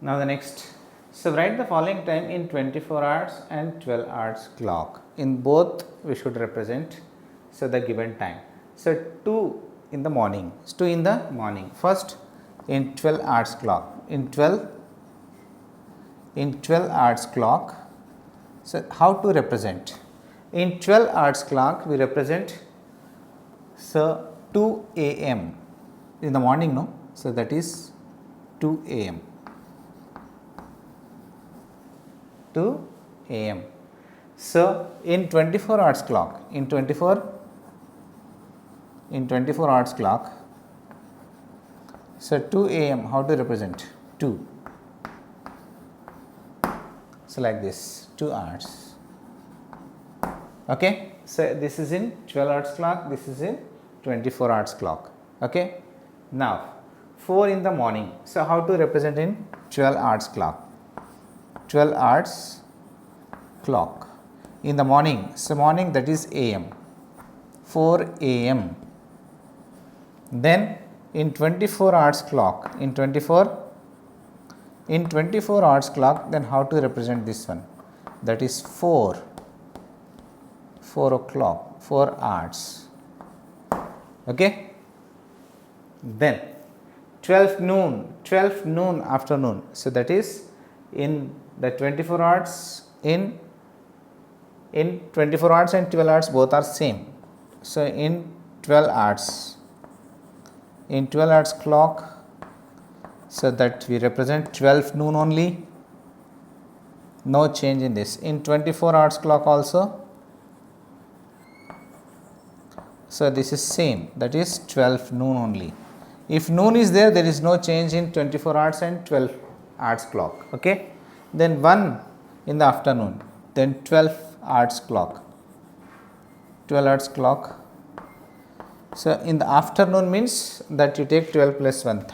Now the next, so write the following time in 24 hours and 12 hours clock. In both we should represent so the given time. So 2 in the morning, 2 in the morning. First in 12 hours clock, in 12 hours clock. So how to represent? In 12 hours clock we represent so 2 a.m. in the morning, no? So that is 2 a.m. 2 a.m. So in 24 hours clock, in 24 hours clock, so 2 a.m. how to represent? 2. So like this, 2 hours. Okay. So this is in 12 hours clock, this is in 24 hours clock. Okay. Now 4 in the morning. So how to represent in 12 hours clock? 12 hours clock in the morning. So morning, that is am, 4 am. Then in 24 hours clock, in 24 hours clock, then how to represent this one? That is 4 o'clock, 4 hours. Okay. Then 12 noon afternoon. So that is in the 24 hours, in 24 hours and 12 hours both are same. So in 12 hours, in 12 hours clock, so that we represent 12 noon only, no change in this. In 24 hours clock also, so this is same, that is 12 noon only. If noon is there, there is no change in 24 hours and 12 hours clock. Okay. Then 1 in the afternoon, then 12 hours clock, 12 hours clock. So in the afternoon means that you take 12 plus 1,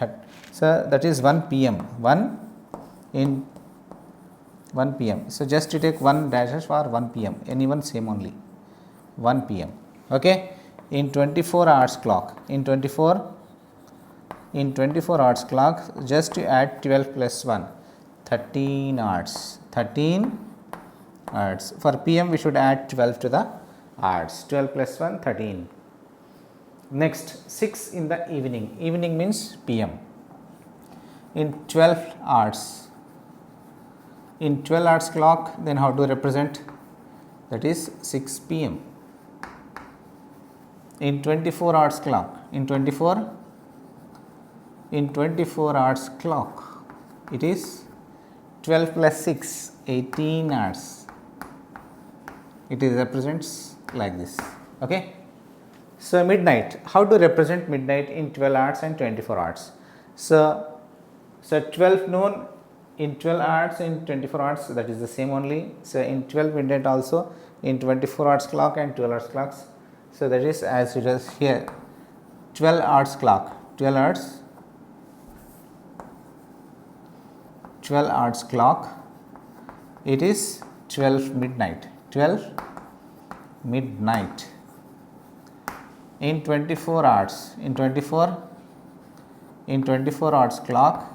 so that is 1 p.m. 1 in 1 p.m. So just you take 1 dash for 1 p.m. anyone same only, 1 p.m. Okay. In 24 hours clock, in 24 hours clock, just you add 12 plus 1, 13 hours, 13 hours. For p.m. we should add 12 to the hours, 12 plus 1, 13. Next, 6 in the evening, evening means p.m. In 12 hours, in 12 hours clock, then how to represent? That is 6 p.m. In 24 hours clock, in 24 hours clock, it is 12 plus 6, 18 hours. It is represents like this. Okay. So midnight, how to represent midnight in 12 hours and 24 hours? So 12 noon in 12 hours, in 24 hours, that is the same only. So in 12 midnight also, in 24 hours clock and 12 hours clocks. So that is as it is here, 12 hours clock, 12 hours clock, it is 12 midnight, 12 midnight. In 24 hours, in 24 hours clock,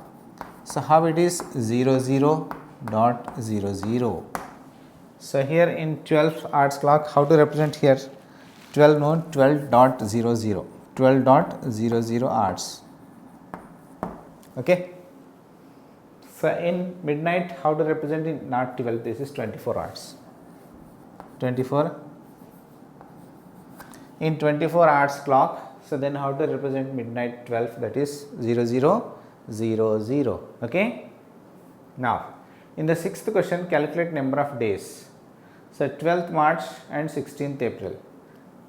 so how it is? 00.00. So here in 12 hours clock, how to represent here? 12 noon, 12.00, 12.00 hours. Okay. So in midnight, how to represent in not 12, this is 24 hours, 24 in 24 hours clock. So then how to represent midnight 12, that is 0000. Okay. Now in the sixth question, calculate number of days. So 12th March and 16th April.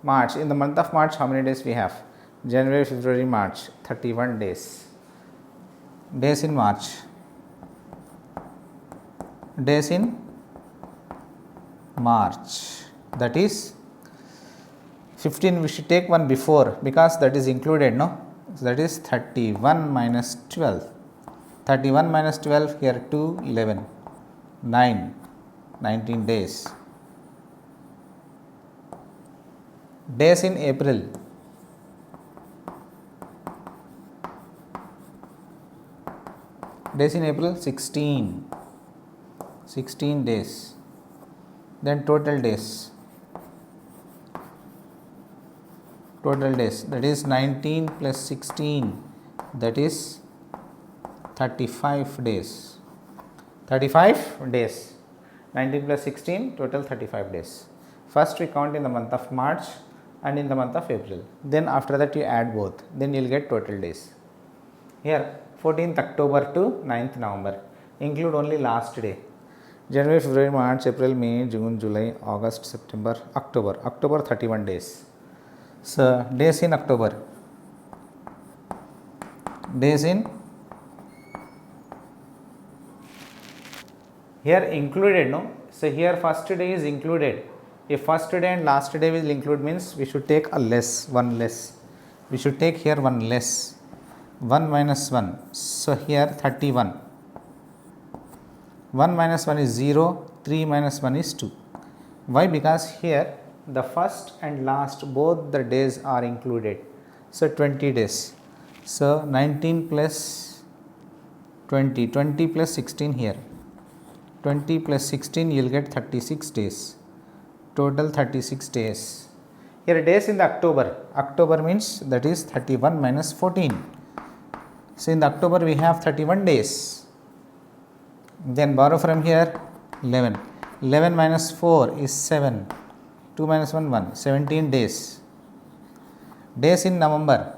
March, in the month of March, how many days we have? January, February, March, 31 days. Days in March, days in March, that is 15. We should take one before because that is included, no? So that is 31 minus 12. 31 minus 12, here 2, 11, 9, 19 days. Days in April, days in April 16 days. Then total days that is 19 plus 16, that is 35 days. 19 plus 16, total 35 days. First we count in the month of March and in the month of April. Then after that you add both. Then you will get total days. Here 14th October to 9th November. Include only last day. January, February, March, April, May, June, July, August, September, October. October 31 days. So days in October. Days in here included, no? So here first day is included. If first day and last day will include, means we should take a less, one less. We should take here one less. 1 minus 1. So here 31. 1 minus 1 is 0. 3 minus 1 is 2. Why? Because here the first and last both the days are included. So 20 days. So 19 plus 20. 20 plus 16 here. 20 plus 16, you will get 36 days. Total 36 days. Here days in the October. October means that is 31 minus 14. So in the October we have 31 days. Then borrow from here 11. 11 minus 4 is 7. 2 minus 1, 1. 17 days. Days in November.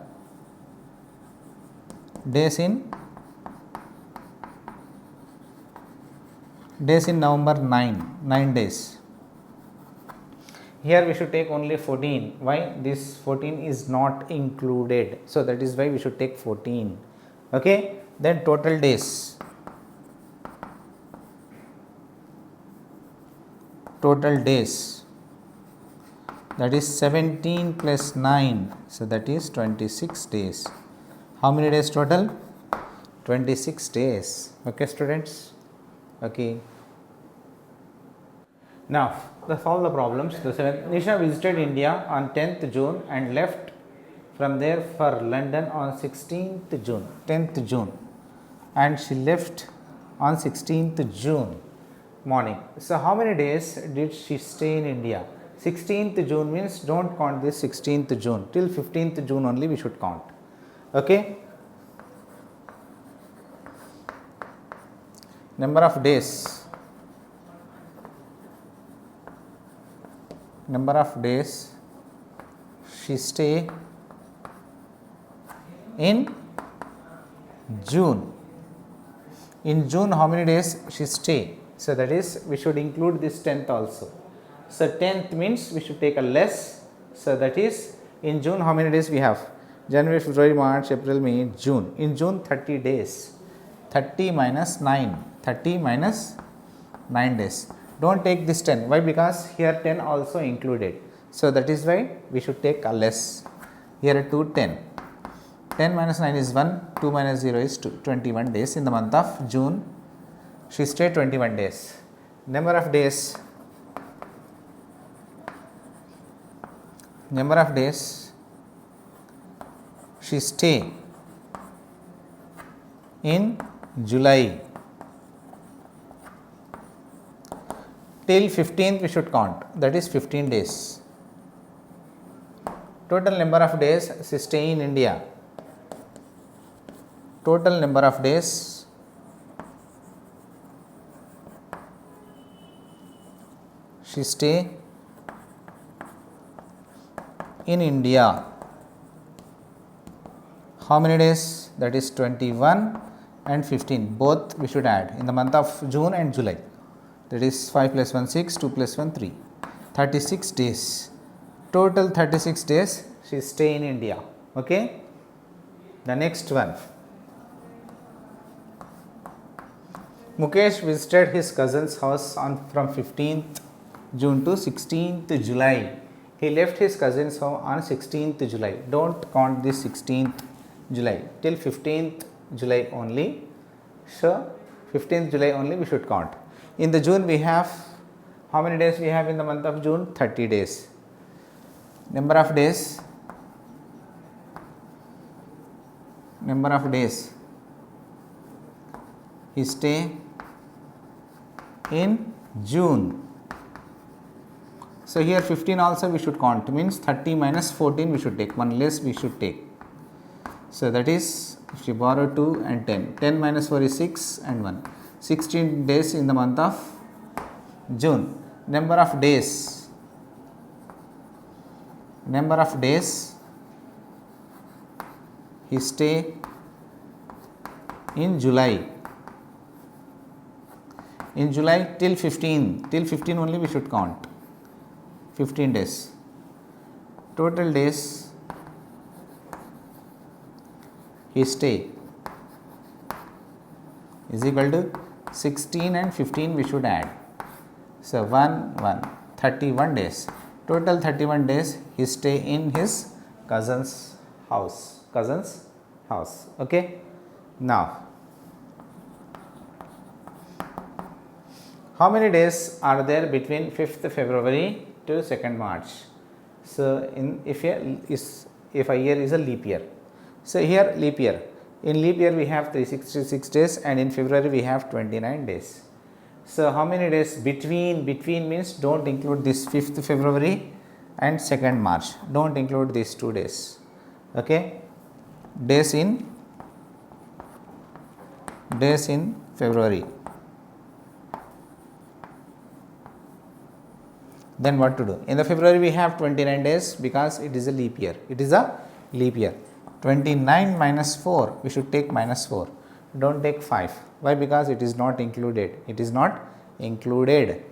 Days in November 9 days. Here we should take only 14. Why? This 14 is not included. So that is why we should take 14. Okay. Then total days. Total days. That is 17 plus 9. So that is 26 days. How many days total? 26 days. Okay, students. Okay. Now, let's solve the problems. The seventh, Nisha visited India on 10th June and left from there for London on 16th June. 10th June. And she left on 16th June morning. So, how many days did she stay in India? 16th June means don't count this 16th June. Till 15th June only we should count. Okay. Number of days. Number of days she stay in June. In June, how many days she stay? So that is, we should include this 10th also. So 10th means we should take a less. So that is, in June, how many days we have? January, February, March, April, May, June. In June, 30 days. 30 minus 9. 30 minus 9 days. Don't take this 10. Why? Because here 10 also included. So that is why we should take a less. Here 2, 10. 10 minus 9 is 1. 2 minus 0 is 2. 21 days. In the month of June, she stayed 21 days. Number of days. Number of days she stay in July. Till 15th we should count, that is 15 days. Total number of days she stay in India. Total number of days she stay in India. How many days? That is 21 and 15. Both we should add in the month of June and July. That is 5 plus 1, 6, 2 plus 1, 3. 36 days. Total 36 days she stay in India. Okay. The next one. Mukesh visited his cousin's house from 15th June to 16th July. He left his cousin's home on 16th July. Don't count this 16th July. Till 15th July only. So 15th July only we should count. In the June we have, how many days we have in the month of June? 30 days. Number of days. Number of days he stay in June. So here 15 also we should count, means 30 minus 14 we should take, one less we should take. So that is, if you borrow 2 and 10, 10 minus 4 is 6 and 1, 16 days in the month of June. Number of days he stay in July. In July till 15 only we should count, 15 days. Total days he stay is equal to 16 and 15 we should add. So 31 days. Total 31 days he stay in his cousin's house. Okay. Now, how many days are there between 5th February to 2nd March? So if a year is a leap year. So here leap year. In leap year we have 366 days and in February we have 29 days. So how many days between means don't include this 5th February and 2nd March. Don't include these 2 days. Okay. Days in February. Then what to do? In the February we have 29 days because it is a leap year. 29 minus 4, we should take minus 4. Don't take 5. Why? Because it is not included. It is not included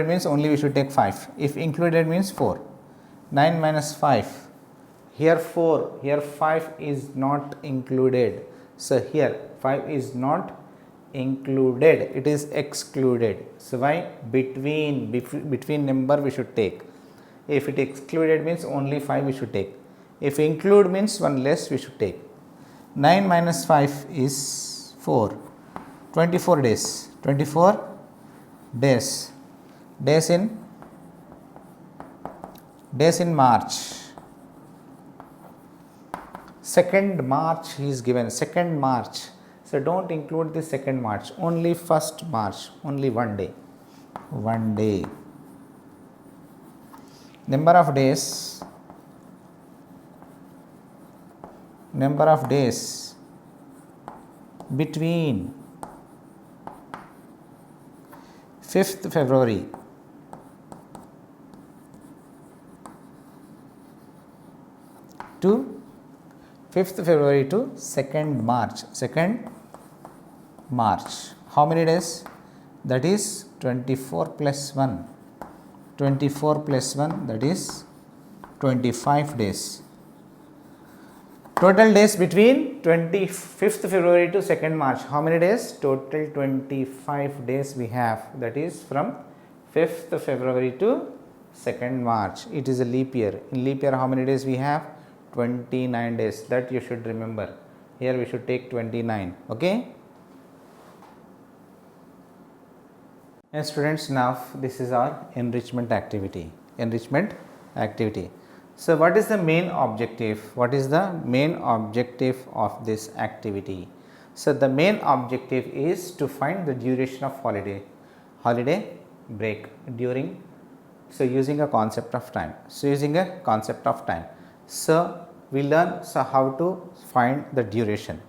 means only we should take 5. If included means 4. 9 minus 5. Here 4, here 5 is not included. So here 5 is not included, it is excluded. So why? Between number we should take. If it excluded means only 5 we should take. If include means one less we should take. 9 minus 5 is 4. 24 days. 24 days. Days in March. 2nd March is given. 2nd March. So don't include the 2nd March. Only 1st March. Only one day. Number of days between 5th February to 2nd March. How many days? That is 24 plus 1. 24 plus 1, that is 25 days. Total days between 25th February to 2nd March. How many days? Total 25 days we have. That is from 5th February to 2nd March. It is a leap year. In leap year how many days we have? 29 days. That you should remember. Here we should take 29. Okay. And students, now this is our enrichment activity. So what is the main objective? What is the main objective of this activity? So the main objective is to find the duration of holiday break during, so using a concept of time. So we learn how to find the duration,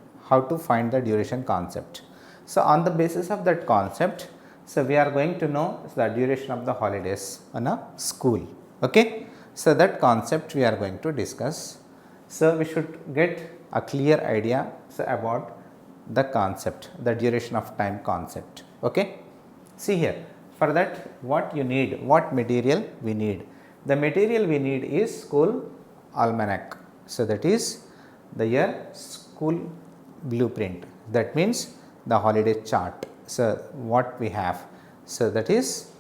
concept. So on the basis of that concept, so we are going to know the duration of the holidays in a school. Okay. So that concept we are going to discuss. So we should get a clear idea about the concept, the duration of time concept. Okay. See here, for that what you need, what material we need? The material we need is school almanac. So that is the year school blueprint. That means the holiday chart. So what we have? So that is,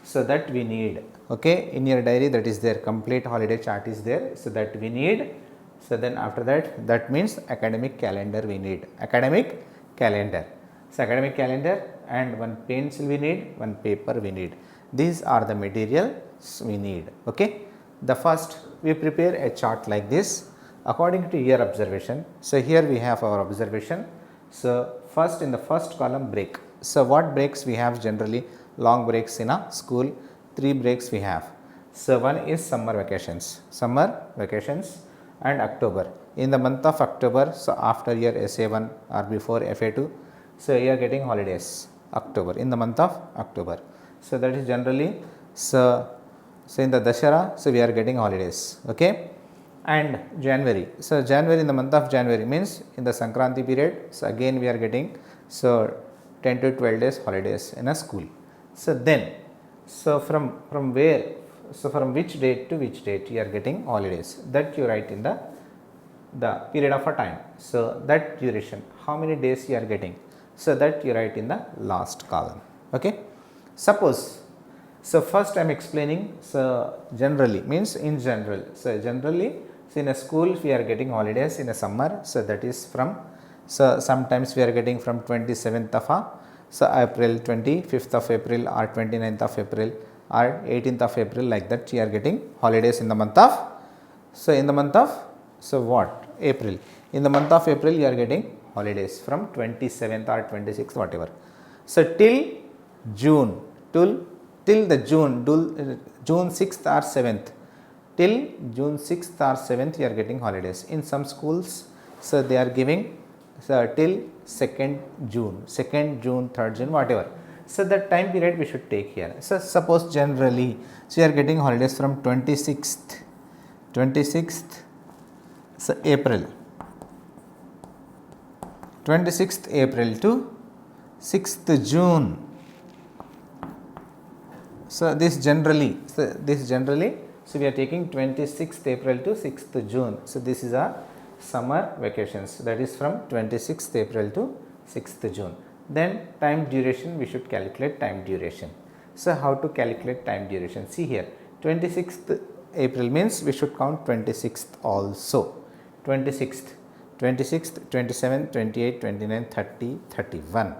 so that we need. Okay, in your diary that is there, complete holiday chart is there. So that we need. So then after that, that means academic calendar we need. So academic calendar and one pencil we need, one paper we need. These are the materials we need. Okay. The first we prepare a chart like this according to your observation. So here we have our observation. So first, in the first column, break. So what breaks we have generally? Long breaks in a school. 3 breaks we have. So one is summer vacations and October. In the month of October, so after your SA1 or before FA2, so you are getting holidays. October, in the month of October. So that is generally, so in the Dashara, so we are getting holidays. Okay. And January, so January, in the month of January means in the Sankranti period, so again we are getting, so 10 to 12 days holidays in a school. So then, so from where, so from which date to which date you are getting holidays, that you write in the period of a time. So that duration, how many days you are getting, so that you write in the last column. Okay. Suppose, so first I am explaining, so generally means in general. So generally, so in a school we are getting holidays in a summer, so that is from, so sometimes we are getting from 27th of so April, 25th of April or 29th of April or 18th of April, like that you are getting holidays in the month of, so in the month of, so what, April. In the month of April you are getting holidays from 27th or 26th, whatever. So till June, till the June 6th or 7th, till June 6th or 7th you are getting holidays. In some schools, so they are giving, so till 2nd June, 3rd June, whatever. So that time period we should take here. So suppose generally, so you are getting holidays from 26th, so April, 26th April to 6th June. So this generally, so we are taking 26th April to 6th June. So this is our summer vacations, that is from 26th April to 6th June. Then time duration, we should calculate time duration. So how to calculate time duration? See here, 26th April means we should count 26th also. 26th, 27th, 28th, 29th, 30th, 31.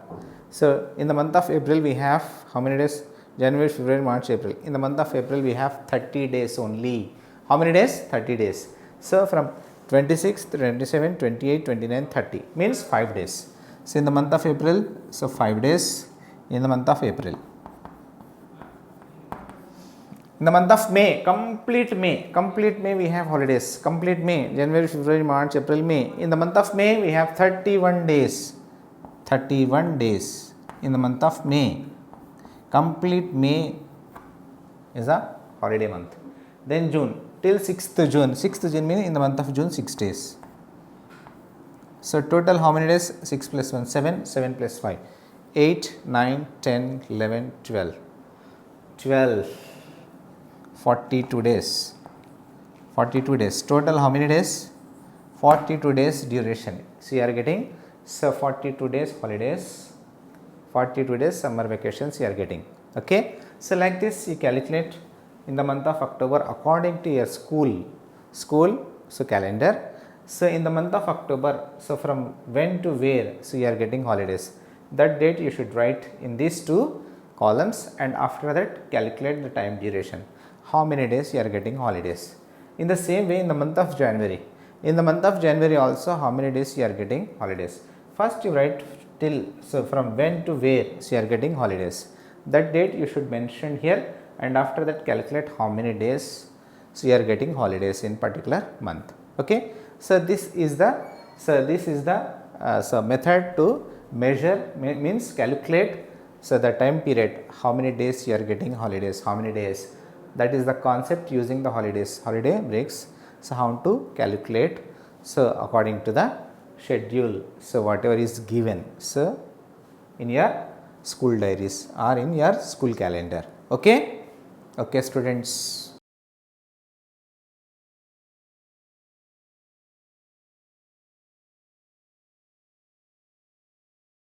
So in the month of April we have how many days? January, February, March, April. In the month of April we have 30 days only. How many days? 30 days. So from 26th, 27th, 28th, 29th, 30 means 5 days. So in the month of April, so 5 days in the month of April. In the month of May, complete May we have holidays. Complete May, January, February, March, April, May. In the month of May we have 31 days. 31 days in the month of May. Complete May is a holiday month. Then June, till 6th June. 6th June means in the month of June 6 days. So total how many days? 6 plus 1, 7, 7 plus 5, 8, 9, 10, 11, 12. 42 days. 42 days. Total how many days? 42 days duration. So you are getting, so 42 days holidays, 42 days summer vacations you are getting. Okay. So like this you calculate in the month of October according to your school, so calendar. So in the month of October, so from when to where, so you are getting holidays. That date you should write in these 2 columns, and after that calculate the time duration. How many days you are getting holidays. In the same way in the month of January. In the month of January also how many days you are getting holidays. First you write till, so from when to where, so you are getting holidays. That date you should mention here, and after that calculate how many days, so you are getting holidays in particular month. Okay. So this is the method to measure, means calculate, so the time period, how many days you are getting holidays, how many days. That is the concept using the holiday breaks. So how to calculate, so according to the schedule, so whatever is given, so in your school diaries or in your school calendar. Okay. Okay students.